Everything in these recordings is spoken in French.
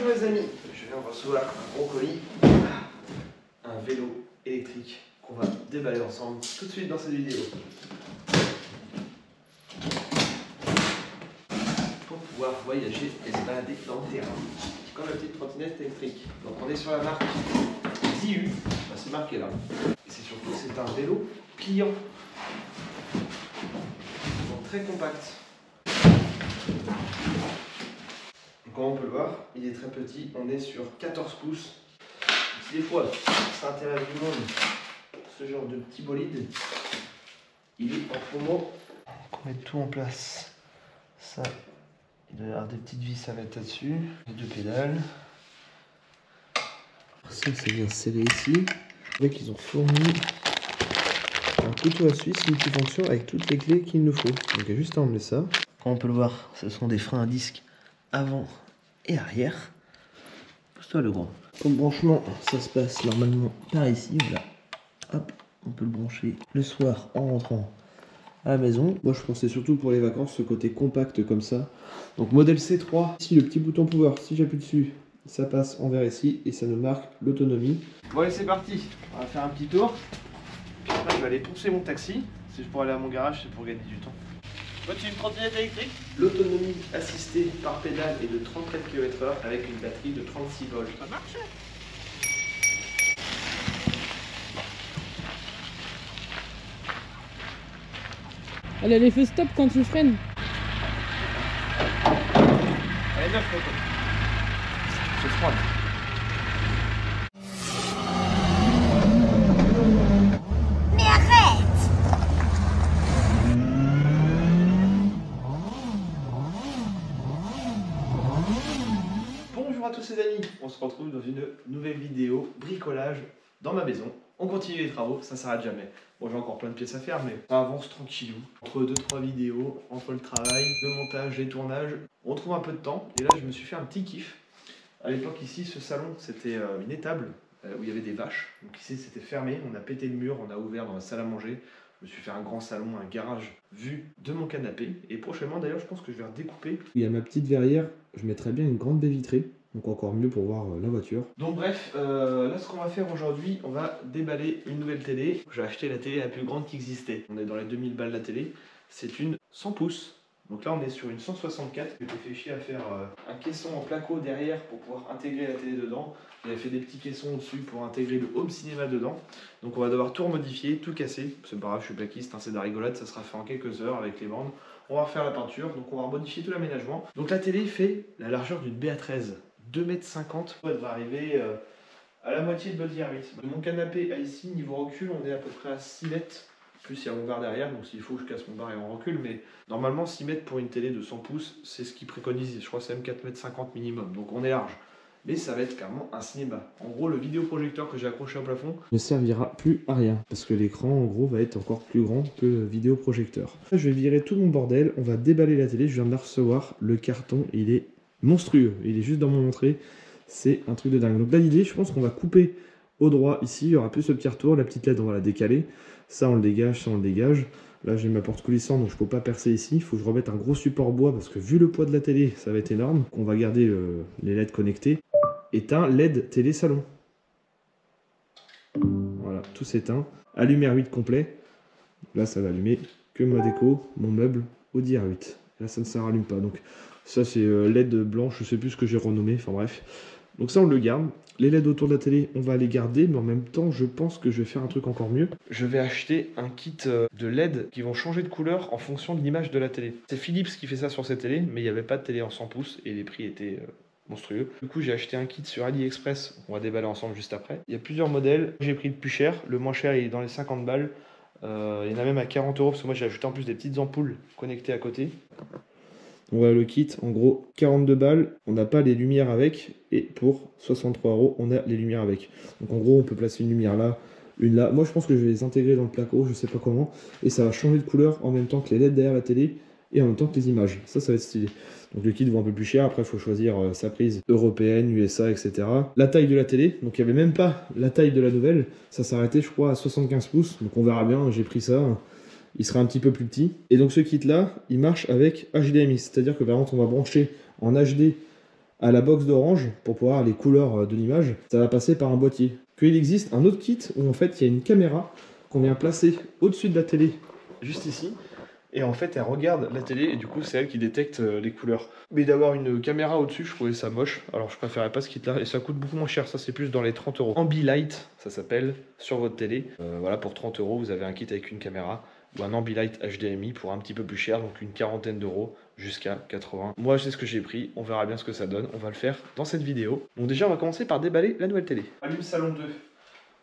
Bonjour les amis, je viens de recevoir un gros colis, un vélo électrique qu'on va déballer ensemble tout de suite dans cette vidéo. Pour pouvoir voyager et se balader dans le terrain, comme la petite trottinette électrique. Donc on est sur la marque Zihu, c'est marqué là. Et c'est surtout c'est un vélo pliant, donc très compact. Comme on peut le voir, il est très petit, on est sur 14 pouces. Si des fois ça intéresse du monde, ce genre de petit bolide, il est en promo. On met tout en place. Ça, il doit y avoir des petites vis à mettre là-dessus, les deux pédales. Ça vient serré ici. Vous voyez qu'ils ont fourni un couteau à suisse multifonction avec toutes les clés qu'il nous faut. Donc il y a juste à emmener ça. Comme on peut le voir, ce sont des freins à disque avant et arrière. Pousse-toi le gros. Comme branchement, ça se passe normalement par ici. Voilà. Hop, on peut le brancher le soir en rentrant à la maison. Moi je pensais surtout pour les vacances, ce côté compact comme ça. Donc modèle C3, ici le petit bouton power, si j'appuie dessus, ça passe en vert ici et ça nous marque l'autonomie. Bon allez c'est parti, on va faire un petit tour. Puis après je vais aller pousser mon taxi. Si je pourrais aller à mon garage, c'est pour gagner du temps. Toi, tu as une trottinette électrique? L'autonomie assistée par pédale est de 34 km/h avec une batterie de 36 volts. Ça marche? Elle a l'effet stop quand tu freines. Elle est neuve, c'est froide. Bonjour à tous les amis, on se retrouve dans une nouvelle vidéo bricolage dans ma maison. On continue les travaux, ça s'arrête jamais. Bon, j'ai encore plein de pièces à faire, mais ça avance tranquillou. Entre 2-3 vidéos, entre le travail, le montage, les tournages, on trouve un peu de temps. Et là, je me suis fait un petit kiff. À l'époque, ici, ce salon, c'était une étable où il y avait des vaches. Donc ici, c'était fermé, on a pété le mur, on a ouvert dans la salle à manger. Je me suis fait un grand salon, un garage vu de mon canapé. Et prochainement, d'ailleurs, je pense que je vais redécouper. Il y a ma petite verrière, je mettrai bien une grande baie vitrée. Donc encore mieux pour voir la voiture. Donc bref, là ce qu'on va faire aujourd'hui, on va déballer une nouvelle télé. J'ai acheté la télé la plus grande qui existait. On est dans les 2000 balles la télé. C'est une 100 pouces. Donc là on est sur une 164. J'ai fait chier à faire un caisson en placo derrière pour pouvoir intégrer la télé dedans. J'avais fait des petits caissons au-dessus pour intégrer le home cinéma dedans. Donc on va devoir tout remodifier, tout casser. C'est pas grave, je suis plaquiste, hein, c'est de la rigolade, ça sera fait en quelques heures avec les bandes. On va refaire la peinture, donc on va remodifier tout l'aménagement. Donc la télé fait la largeur d'une BA13. 2,50 m. Elle va arriver à la moitié de votre R8. De mon canapé à ici, niveau recul, on est à peu près à 6 mètres. Plus il y a mon bar derrière, donc s'il faut je casse mon bar et on recule. Mais normalement 6 mètres pour une télé de 100 pouces, c'est ce qu'ils préconisent. Je crois que c'est même 4,50 m minimum, donc on est large. Mais ça va être clairement un cinéma. En gros, le vidéoprojecteur que j'ai accroché au plafond ne servira plus à rien. Parce que l'écran, en gros, va être encore plus grand que le vidéoprojecteur. Là, je vais virer tout mon bordel. On va déballer la télé. Je viens de la recevoir. Le carton, il est monstrueux, il est juste dans mon entrée, c'est un truc de dingue. Donc là l'idée, je pense qu'on va couper au droit ici, il y aura plus ce petit retour, la petite LED on va la décaler, ça on le dégage, ça on le dégage. Là j'ai ma porte coulissante donc je peux pas percer ici, il faut que je remette un gros support bois parce que vu le poids de la télé ça va être énorme. On va garder les LED connectés. Éteint LED télé salon. Voilà, tout s'éteint. Allume R8 complet. Là ça va allumer que ma déco, mon meuble Audi R8. Là ça ne se rallume pas donc. Ça c'est LED blanche, je sais plus ce que j'ai renommé, enfin bref. Donc ça on le garde. Les LED autour de la télé, on va les garder, mais en même temps je pense que je vais faire un truc encore mieux. Je vais acheter un kit de LED qui vont changer de couleur en fonction de l'image de la télé. C'est Philips qui fait ça sur ses télés, mais il n'y avait pas de télé en 100 pouces et les prix étaient monstrueux. Du coup j'ai acheté un kit sur AliExpress, on va déballer ensemble juste après. Il y a plusieurs modèles, j'ai pris le plus cher, le moins cher il est dans les 50 balles. Il y en a même à 40 € parce que moi j'ai ajouté en plus des petites ampoules connectées à côté. On voit le kit, en gros 42 balles, on n'a pas les lumières avec, et pour 63 €, on a les lumières avec. Donc en gros, on peut placer une lumière là, une là. Moi je pense que je vais les intégrer dans le placo, je sais pas comment, et ça va changer de couleur en même temps que les LED derrière la télé, et en même temps que les images. Ça va être stylé. Donc le kit vaut un peu plus cher, après il faut choisir sa prise européenne, USA, etc. La taille de la télé, donc il n'y avait même pas la taille de la nouvelle, ça s'arrêtait je crois à 75 pouces, donc on verra bien, j'ai pris ça. Il sera un petit peu plus petit. Et donc ce kit là, il marche avec HDMI, c'est-à-dire que par exemple on va brancher en HD à la box d'Orange pour pouvoir les couleurs de l'image, ça va passer par un boîtier. Qu'il existe un autre kit où en fait il y a une caméra qu'on vient placer au-dessus de la télé, juste ici. Et en fait, elle regarde la télé et du coup, c'est elle qui détecte les couleurs. Mais d'avoir une caméra au-dessus, je trouvais ça moche. Alors, je préférais pas ce kit-là. Et ça coûte beaucoup moins cher. Ça, c'est plus dans les 30 euros. Ambilight, ça s'appelle, sur votre télé. Voilà, pour 30 euros, vous avez un kit avec une caméra ou un Ambilight HDMI pour un petit peu plus cher. Donc, une quarantaine d'euros jusqu'à 80. Moi, je sais ce que j'ai pris. On verra bien ce que ça donne. On va le faire dans cette vidéo. Donc, déjà, on va commencer par déballer la nouvelle télé. Allume salon 2.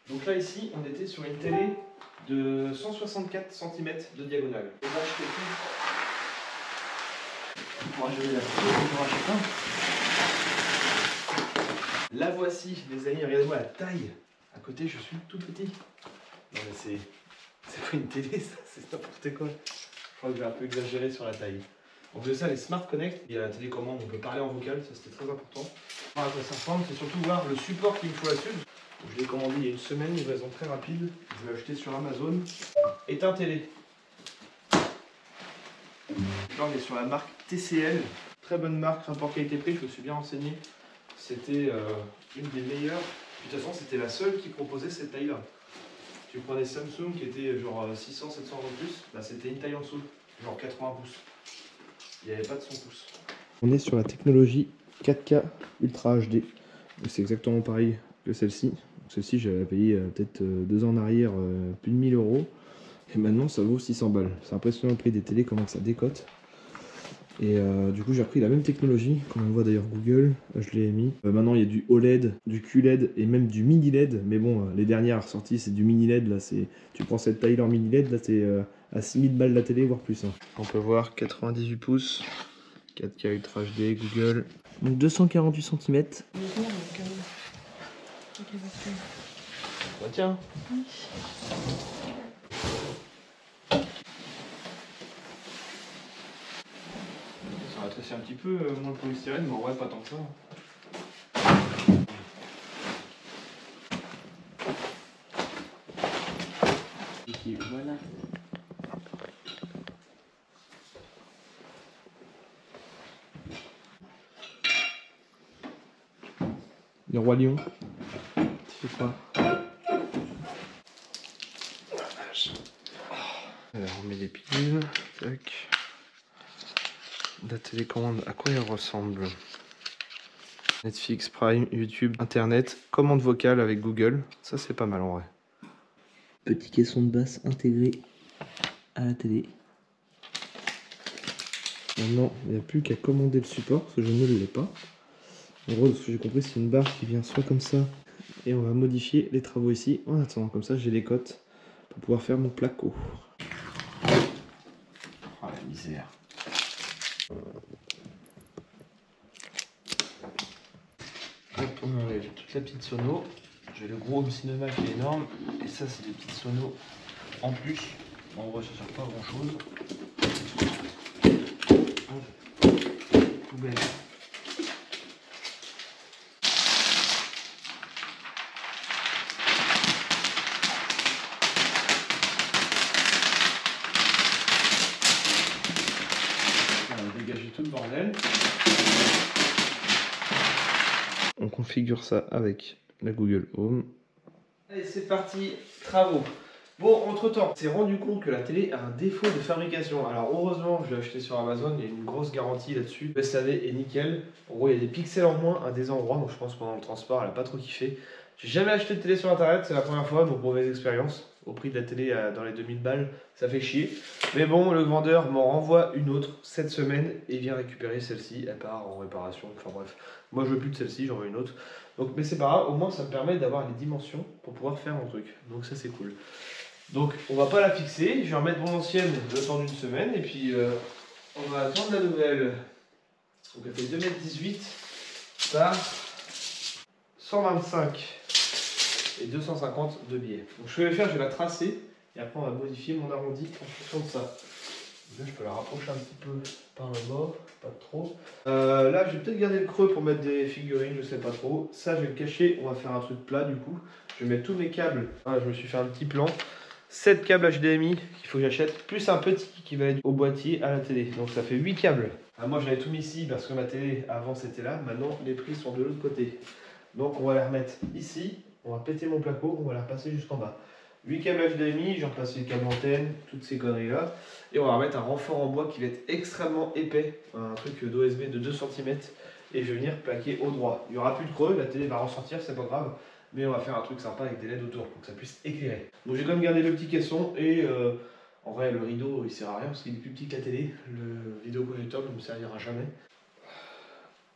Donc là, ici, on était sur une télé de 164 cm de diagonale. On va acheter tout. On pourra gérer la photo, on pourra acheter un. La voici, les amis, regardez-moi la taille. À côté, je suis tout petit. Non mais c'est pas une télé, ça, c'est n'importe quoi. Je crois que j'ai un peu exagéré sur la taille. En plus de ça, les Smart Connect, il y a la télécommande, on peut parler en vocal, ça c'était très important. Voilà à quoi ça ressemble, c'est surtout voir le support qu'il me faut là-dessus. Je l'ai commandé il y a une semaine, livraison très rapide. Je l'ai acheté sur Amazon. Éteint télé. Là on est sur la marque TCL. Très bonne marque, rapport qualité-prix, je me suis bien renseigné. C'était une des meilleures. De toute façon, c'était la seule qui proposait cette taille-là. Tu prenais Samsung qui était genre 600-700 euros de plus, bah, c'était une taille en dessous, genre 80 pouces. Il n'y avait pas de 100 pouces. On est sur la technologie 4K Ultra HD. C'est exactement pareil que celle-ci. Celle-ci, j'avais payé peut-être 2 ans en arrière plus de 1000 euros. Et maintenant, ça vaut 600 balles. C'est impressionnant le prix des télés, comment ça décote. Et du coup, j'ai repris la même technologie, comme on voit d'ailleurs Google, je l'ai mis. Maintenant, il y a du OLED, du QLED et même du mini LED. Mais bon, les dernières sorties, c'est du mini LED. Là, tu prends cette taille en mini LED, là, c'est à 6000 balles la télé, voire plus. Hein. On peut voir 98 pouces, 4K Ultra HD, Google. Donc 248 cm. Bah tiens. Oui. Ça va tresser un petit peu moins de polystyrène, mais en vrai pas tant que ça. Et voilà. Le roi lion. Tu fais quoi? Alors on met les piles. Tac. La télécommande, à quoi elle ressemble? Netflix, Prime, YouTube, Internet, commande vocale avec Google. Ça c'est pas mal en vrai. Petit caisson de basse intégré à la télé. Maintenant, il n'y a plus qu'à commander le support, parce que je ne l'ai pas. En gros, ce que j'ai compris, c'est une barre qui vient soit comme ça, et on va modifier les travaux ici. En attendant, comme ça, j'ai les cotes pour pouvoir faire mon placo. Oh la misère. Hop, on enlève toute la petite sono. J'ai le gros home cinéma qui est énorme, et ça, c'est des petites sonos en plus. En vrai, ça sert pas à grand chose. Poubelle. On va dégager tout le bordel. On configure ça avec la Google Home. Allez, c'est parti, travaux. Bon, entre-temps, on s'est rendu compte que la télé a un défaut de fabrication. Alors heureusement, je l'ai acheté sur Amazon, il y a une grosse garantie là-dessus. Le SAV est nickel. En gros, il y a des pixels en moins à des endroits, donc je pense que pendant le transport, elle n'a pas trop kiffé. J'ai jamais acheté de télé sur internet, c'est la première fois, donc mauvaise expérience. Au prix de la télé dans les 2000 balles, ça fait chier. Mais bon, le vendeur m'en renvoie une autre cette semaine et vient récupérer celle-ci. Elle part en réparation, enfin bref. Moi je veux plus de celle-ci, j'en veux une autre. Donc, mais c'est pas grave, au moins ça me permet d'avoir les dimensions pour pouvoir faire mon truc. Donc ça c'est cool. Donc on va pas la fixer, je vais remettre mon ancienne le temps d'une semaine et puis on va attendre la nouvelle. Donc elle fait 2,18 m par 125 et 250 de biais. Donc ce que je vais faire, je vais la tracer et après on va modifier mon arrondi en fonction de ça. Là je peux la rapprocher un petit peu par le bord, pas trop. Là je vais peut-être garder le creux pour mettre des figurines, je sais pas trop. Ça je vais le cacher, on va faire un truc plat du coup. Je vais mettre tous mes câbles. Ah, je me suis fait un petit plan. 7 câbles HDMI qu'il faut que j'achète, plus un petit qui va être au boîtier à la télé. Donc ça fait 8 câbles. Moi j'avais tout mis ici parce que ma télé avant c'était là, maintenant les prises sont de l'autre côté. Donc on va les remettre ici, on va péter mon placo, on va les repasser jusqu'en bas. 8 câbles HDMI, j'ai replacé les câbles antennes, toutes ces conneries là. Et on va remettre un renfort en bois qui va être extrêmement épais, un truc d'OSB de 2 cm. Et je vais venir plaquer au droit. Il n'y aura plus de creux, la télé va ressortir, c'est pas grave. Mais on va faire un truc sympa avec des LED autour pour que ça puisse éclairer. Donc j'ai quand même gardé le petit caisson et en vrai le rideau il sert à rien parce qu'il est plus petit que la télé. Le vidéoprojecteur ne me servira jamais.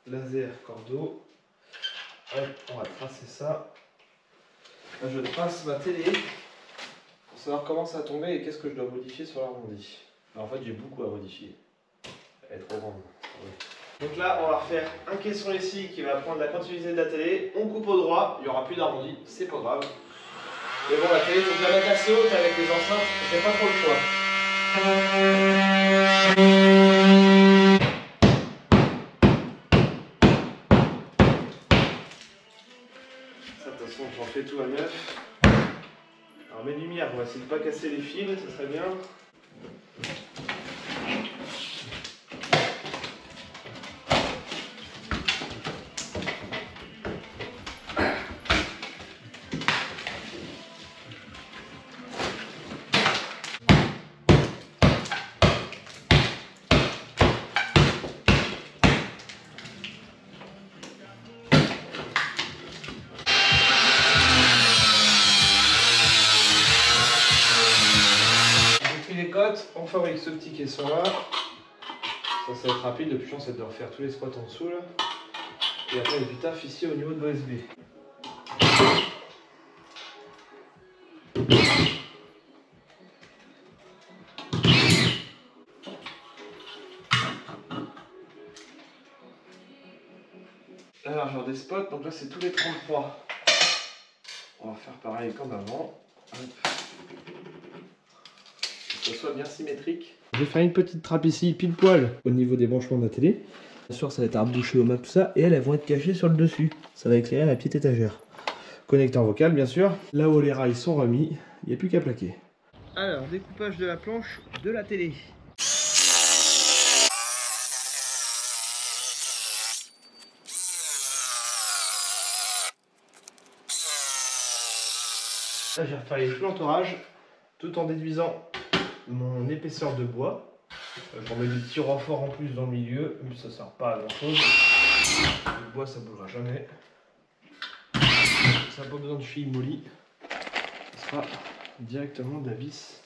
Laser cordeau. Hop, on va tracer ça. Là, je trace ma télé pour savoir comment ça va tomber et qu'est-ce que je dois modifier sur l'arrondi. En fait j'ai beaucoup à modifier. Elle est trop grande. Ouais. Donc là, on va refaire un caisson ici qui va prendre la continuité de la télé. On coupe au droit, il n'y aura plus d'arrondi, c'est pas grave. Mais bon, la télé, il faut que je la mette assez haute avec les enceintes, j'ai pas trop le choix. Ça, de toute façon, j'en fais tout à neuf. Alors, mes lumières, on va essayer de ne pas casser les fils, ça serait bien. On fabrique ce petit caisson là. Ça va être rapide, le plus chiant c'est de refaire tous les squats en dessous là. Et après il y a du taf ici au niveau de l'OSB. La largeur des spots, donc là c'est tous les 33. On va faire pareil comme avant. Hop. Que ce soit bien symétrique. Je vais faire une petite trappe ici, pile poil, au niveau des branchements de la télé. Bien sûr, ça va être arbouché au map, tout ça. Et elles vont être cachées sur le dessus. Ça va éclairer la petite étagère. Connecteur vocal, bien sûr. Là où les rails sont remis, il n'y a plus qu'à plaquer. Alors, découpage de la planche de la télé. Là, j'ai refait tout l'entourage, tout en déduisant mon épaisseur de bois. Je remets des petits renforts en plus dans le milieu, mais ça ne sert pas à grand chose. Le bois ça ne bougera jamais. Ça n'a pas besoin de cheville molly. Ce sera directement de la vis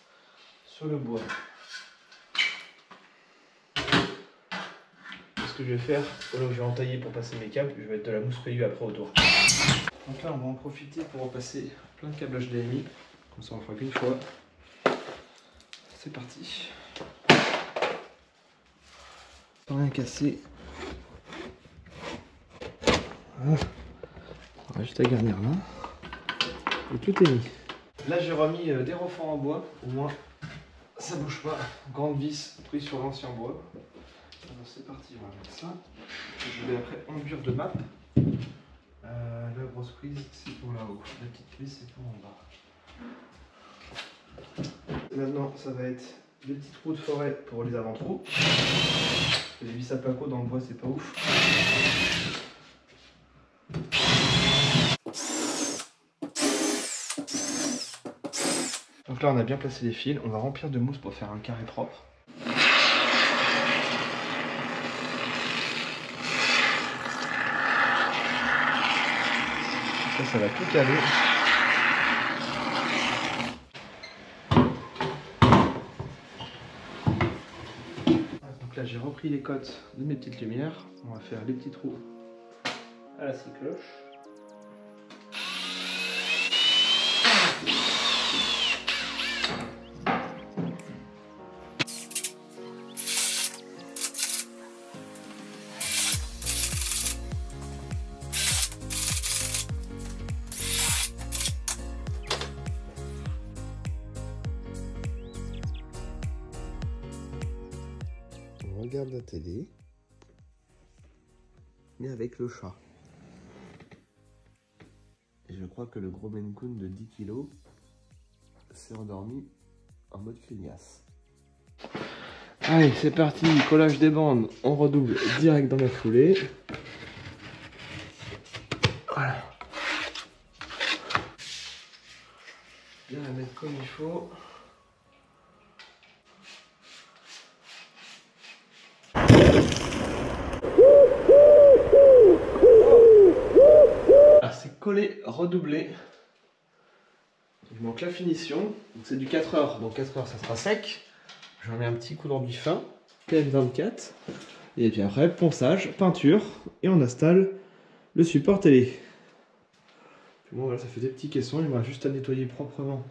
sur le bois. Ce que je vais faire, là où je vais entailler pour passer mes câbles, je vais mettre de la mousse PU après autour. Donc là on va en profiter pour repasser plein de câbles HDMI. Comme ça on ne fera qu'une fois. C'est parti. Rien cassé. Voilà. On va juste à garnir là. Et tout est mis. Là j'ai remis des renforts en bois. Au moins ça bouge pas. Grande vis prise sur l'ancien bois. Alors c'est parti, on va mettre ça. Je vais après enduire de map. La grosse prise c'est pour là-haut. La petite prise c'est pour en bas. Maintenant ça va être des petits trous de forêt pour les avant-trous. Les vis à placo dans le bois c'est pas ouf. Donc là on a bien placé les fils, on va remplir de mousse pour faire un carré propre. Ça va tout caler. Donc là j'ai repris les cotes de mes petites lumières. On va faire les petits trous à la scie cloche. On regarde la télé, mais avec le chat. Et je crois que le gros Maine Coon de 10 kg s'est endormi en mode crignasse. Allez, c'est parti, collage des bandes, on redouble direct dans la foulée. Voilà. Bien la mettre comme il faut. Ah, c'est collé, redoublé. Il manque la finition. Donc c'est du 4 heures, donc 4 heures ça sera sec. J'en mets un petit coup d'enduit fin, PM24. Et puis après, ponçage, peinture, et on installe le support télé. Bon, voilà, ça fait des petits caissons, il me reste juste à nettoyer proprement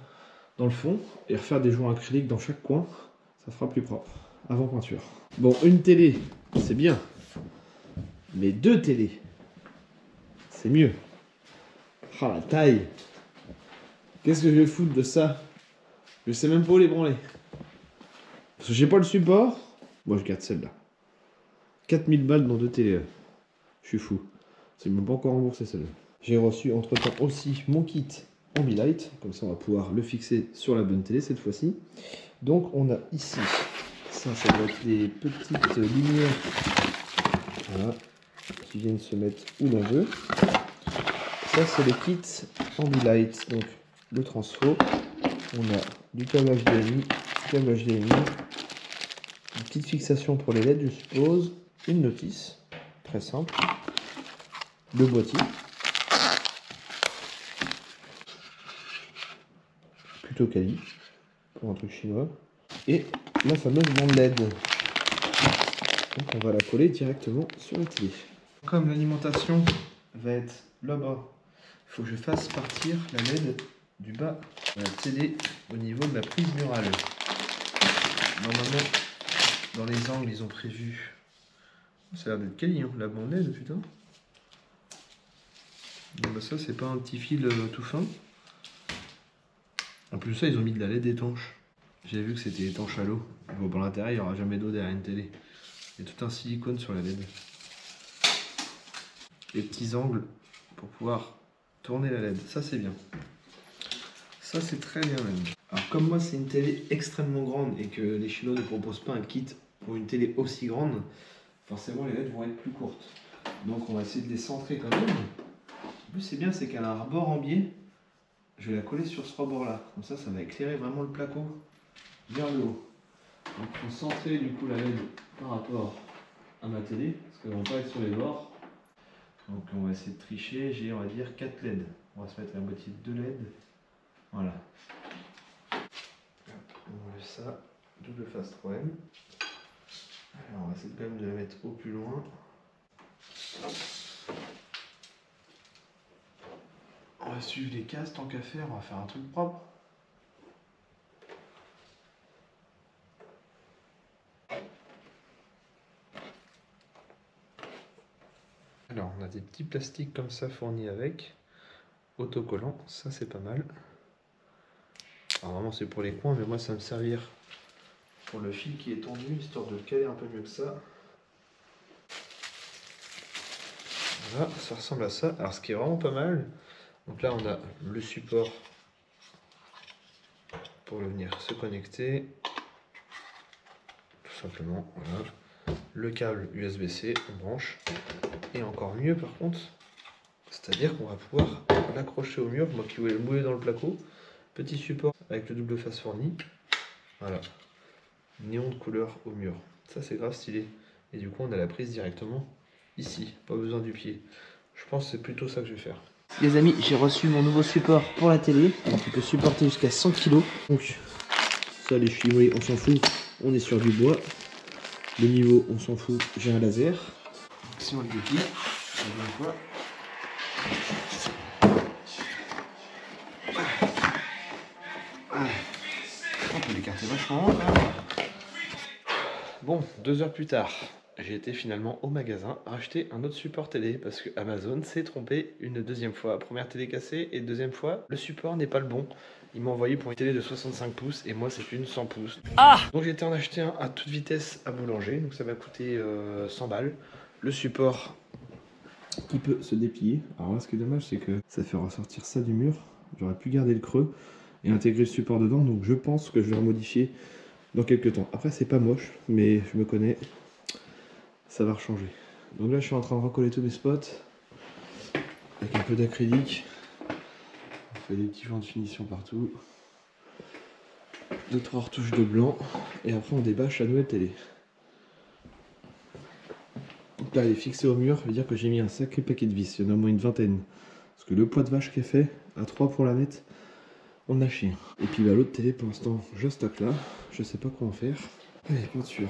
dans le fond et refaire des joints acryliques dans chaque coin, ça fera plus propre, avant peinture. Bon, une télé, c'est bien, mais 2 télés, c'est mieux. Ah, la taille! Qu'est-ce que je vais foutre de ça? Je sais même pas où les branler. Parce que j'ai pas le support, moi je garde celle-là. 4000 balles dans 2 télés, je suis fou. C'est même pas encore remboursé celle-là. J'ai reçu entre-temps aussi mon kit Ambilight, comme ça on va pouvoir le fixer sur la bonne télé cette fois-ci. Donc on a ici, ça doit être des petites lumières, voilà, qui viennent se mettre où l'on veut. Ça c'est le kit Ambilight, donc le transfo. On a du câble HDMI, une petite fixation pour les LED je suppose, une notice, très simple, le boîtier. Plutôt quali pour un truc chinois, et la fameuse bande LED, donc on va la coller directement sur la télé. Comme l'alimentation va être là-bas, il faut que je fasse partir la LED du bas de la télé au niveau de la prise murale. Normalement dans les angles ils ont prévu, ça a l'air d'être quali hein, la bande LED putain. Bon, bah ça c'est pas un petit fil tout fin. En plus de ça, ils ont mis de la LED étanche. J'ai vu que c'était étanche à l'eau. Bon, par l'intérieur, il n'y aura jamais d'eau derrière une télé. Il y a tout un silicone sur la LED. Les petits angles pour pouvoir tourner la LED. Ça, c'est bien. Ça, c'est très bien même. Alors, comme moi, c'est une télé extrêmement grande et que les Chinois ne proposent pas un kit pour une télé aussi grande, forcément, les LED vont être plus courtes. Donc, on va essayer de les centrer quand même. En plus, c'est bien, c'est qu'elle a un rebord en biais. Je vais la coller sur ce rebord-là. Comme ça, ça va éclairer vraiment le placo vers le haut. Donc, il faut centrer du coup la LED par rapport à ma télé, parce qu'elles ne vont pas être sur les bords. Donc, on va essayer de tricher. J'ai, on va dire, 4 LED. On va se mettre à la moitié de 2 LED. Voilà. On enlève ça. Double face 3M. Alors, on va essayer quand même de la mettre au plus loin. On va suivre les cases, tant qu'à faire, on va faire un truc propre. Alors on a des petits plastiques comme ça fournis avec, autocollants, ça c'est pas mal. Alors vraiment c'est pour les coins, mais moi ça va me servir pour le fil qui est tendu, histoire de le caler un peu mieux que ça. Voilà, ça ressemble à ça. Alors ce qui est vraiment pas mal, donc là on a le support pour venir se connecter, tout simplement, voilà. Le câble USB-C, on branche, et encore mieux par contre, c'est-à-dire qu'on va pouvoir l'accrocher au mur, moi qui voulais le mouler dans le placo, petit support avec le double face fourni, voilà, néon de couleur au mur, ça c'est grave stylé, et du coup on a la prise directement ici, pas besoin du pied, je pense que c'est plutôt ça que je vais faire. Les amis, j'ai reçu mon nouveau support pour la télé, donc il peut supporter jusqu'à 100 kg. Donc ça les chinois on s'en fout, on est sur du bois. Le niveau on s'en fout, j'ai un laser. Si on le déplie, on voit. On peut l'écarter vachement. Bon, 2 heures plus tard, j'ai été finalement au magasin racheter un autre support télé parce que Amazon s'est trompé une deuxième fois. Première télé cassée et deuxième fois, le support n'est pas le bon. Il m'a envoyé pour une télé de 65 pouces et moi c'est une 100 pouces. Ah, donc j'ai été en acheter un à toute vitesse à Boulanger, donc ça m'a coûté 100 balles. Le support qui peut se déplier. Alors là ce qui est dommage c'est que ça fait ressortir ça du mur. J'aurais pu garder le creux et intégrer le support dedans, donc je pense que je vais en modifier dans quelques temps. Après c'est pas moche, mais je me connais, ça va rechanger. Donc là je suis en train de recoller tous mes spots avec un peu d'acrylique. On fait des petits joints de finition partout, 2-3 retouches de blanc, et après on débâche la nouvelle télé. Donc là elle est fixée au mur, ça veut dire que j'ai mis un sacré paquet de vis, il y en a au moins une vingtaine. Parce que le poids de vache qui est fait, à 3 pour la mettre, on a chier. Et puis bah, l'autre télé pour l'instant je stocke là, je sais pas quoi en faire. Allez, peinture.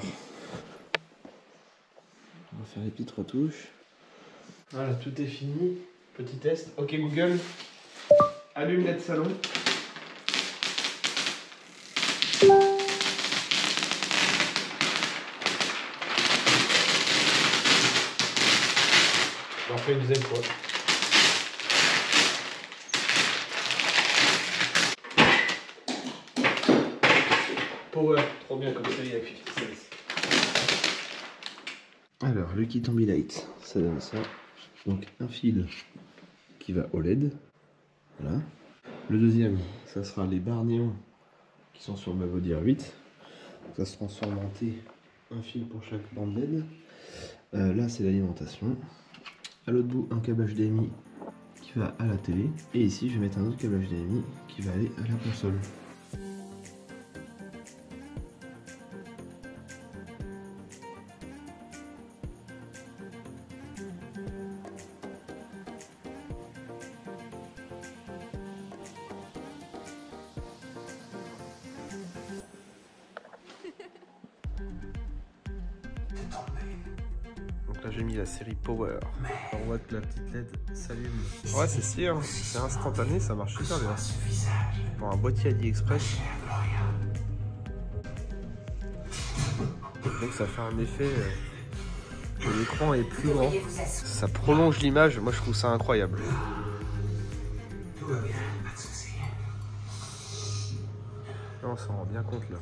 On va faire les petites retouches. Voilà, tout est fini. Petit test. Ok Google, allume LED salon. On en fait une deuxième fois. Power, trop bien comme série avec 50 Cent. Alors, le kit Ambilight, ça donne ça. Donc, un fil qui va au LED. Voilà. Le deuxième, ça sera les barres néons qui sont sur ma body 8. Ça se transforme en T, un fil pour chaque bande LED. Là, c'est l'alimentation. À l'autre bout, un câble HDMI qui va à la télé. Et ici, je vais mettre un autre câble HDMI qui va aller à la console. Donc là j'ai mis la série Power. On voit que la petite LED s'allume. Ouais c'est stylé, hein. C'est instantané, ça marche super bien. Pour un boîtier AliExpress. Donc ça fait un effet que l'écran est plus grand. Ça prolonge l'image, moi je trouve ça incroyable. Là, on s'en rend bien compte là.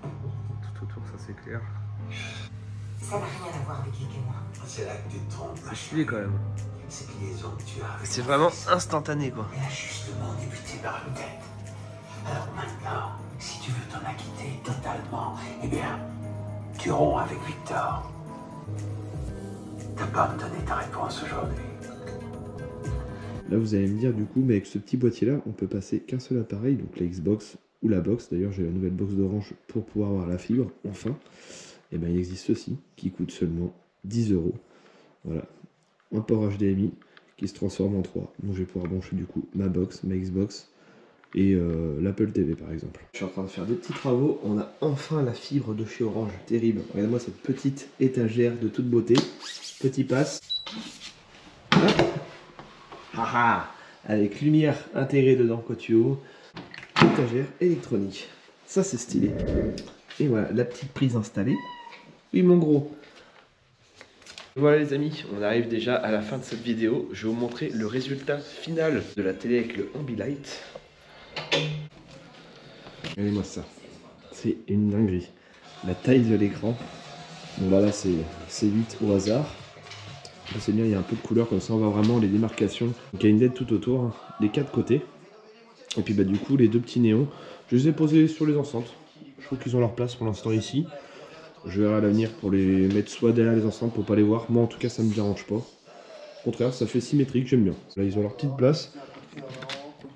Tout autour ça s'éclaire. Ça n'a rien à voir avec Lick et moi. C'est là que tu te trompes. C'est stylé quand même. Cette liaison que tu as avec C'est vraiment instantané quoi. elle a justement débuté par une tête. Alors maintenant, si tu veux t'en acquitter totalement, eh bien, tu romps avec Victor. T'as pas à me donner ta réponse aujourd'hui. Là vous allez me dire du coup, mais avec ce petit boîtier là, on peut passer qu'un seul appareil, donc la Xbox ou la box. D'ailleurs j'ai la nouvelle box d'Orange pour pouvoir avoir la fibre, enfin. Et bien il existe ceci qui coûte seulement 10 €. Voilà, un port HDMI qui se transforme en 3. Donc je vais pouvoir brancher du coup ma box, ma Xbox et l'Apple TV par exemple. Je suis en train de faire des petits travaux. On a enfin la fibre de chez Orange, terrible. Regardez-moi cette petite étagère de toute beauté. Petit passe. Haha, avec lumière intégrée dedans côté haut. Étagère électronique. Ça c'est stylé. Et voilà, la petite prise installée. Oui mon gros. Voilà les amis, on arrive déjà à la fin de cette vidéo. Je vais vous montrer le résultat final de la télé avec le Ambilight. Regardez-moi ça. C'est une dinguerie. La taille de l'écran. Donc voilà, c'est 8 au hasard. C'est bien, il y a un peu de couleur, comme ça on voit vraiment les démarcations. Donc il y a une LED tout autour, hein, des 4 côtés. Et puis bah du coup les deux petits néons, je les ai posés sur les enceintes. Je trouve qu'ils ont leur place pour l'instant ici. Je verrai à l'avenir pour les mettre soit derrière les enceintes pour pas les voir. Moi en tout cas ça me dérange pas. Au contraire ça fait symétrique, j'aime bien. Là ils ont leur petite place.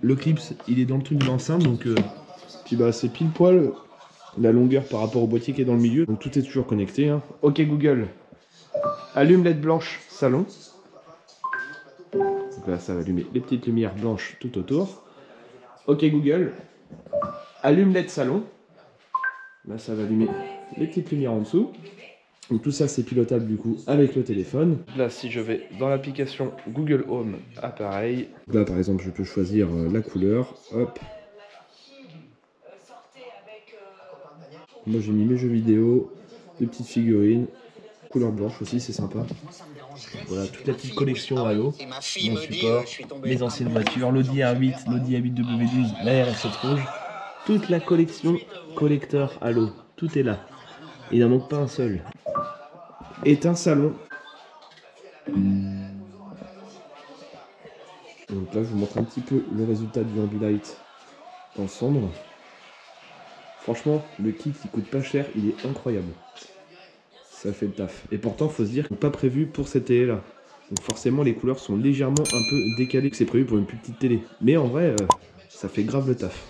Le clip il est dans le truc de l'enceinte, donc puis bah c'est pile poil la longueur par rapport au boîtier qui est dans le milieu. Donc tout est toujours connecté, hein. Ok Google, allume LED blanche salon. Donc là ça va allumer les petites lumières blanches tout autour. Ok Google, allume LED salon. Là ça va allumer les petites lumières en dessous. Donc tout ça c'est pilotable du coup avec le téléphone. Là si je vais dans l'application Google Home appareil, là par exemple je peux choisir la couleur, hop. Moi j'ai mis mes jeux vidéo, des petites figurines, couleur blanche aussi c'est sympa. Voilà toute la petite collection Halo, mon support, les anciennes voitures, l'Audi R8, l'Audi A8 W12, la RS7 rouge. Toute la collection collecteur Halo, tout est là. Il n'en manque pas un seul. Est un salon. Donc là je vous montre un petit peu le résultat du Ambilight en cendre. Franchement, le kit il coûte pas cher, il est incroyable. Ça fait le taf. Et pourtant, faut se dire qu'il n'est pas prévu pour cette télé là. Donc forcément, les couleurs sont légèrement un peu décalées, que c'est prévu pour une plus petite télé. Mais en vrai, ça fait grave le taf.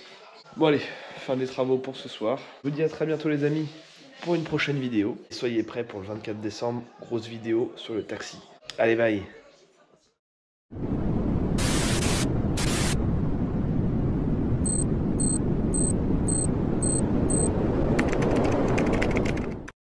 Bon allez, fin des travaux pour ce soir. Je vous dis à très bientôt les amis pour une prochaine vidéo. Soyez prêts pour le 24 décembre, grosse vidéo sur le taxi. Allez, bye!